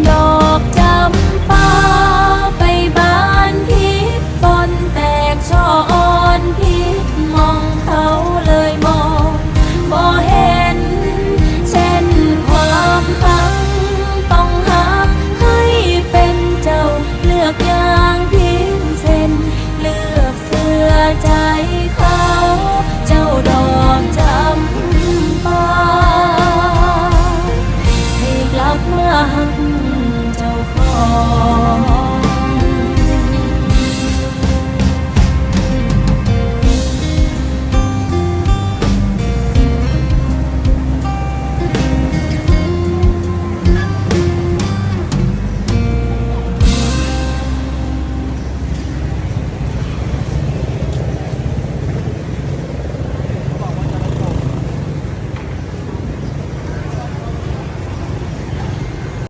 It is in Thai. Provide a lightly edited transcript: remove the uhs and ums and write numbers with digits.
ดอกจำปาไปบานพิษฝนแตกช่ออ่อนพิษมองเขาเลยมองบ่เห็นเช่นความหักต้องหักให้เป็นเจ้าเลือกอย่างพิเศษเลือกเสื้อใจเขาเจ้าดอกจำปาให้กลับมาหัก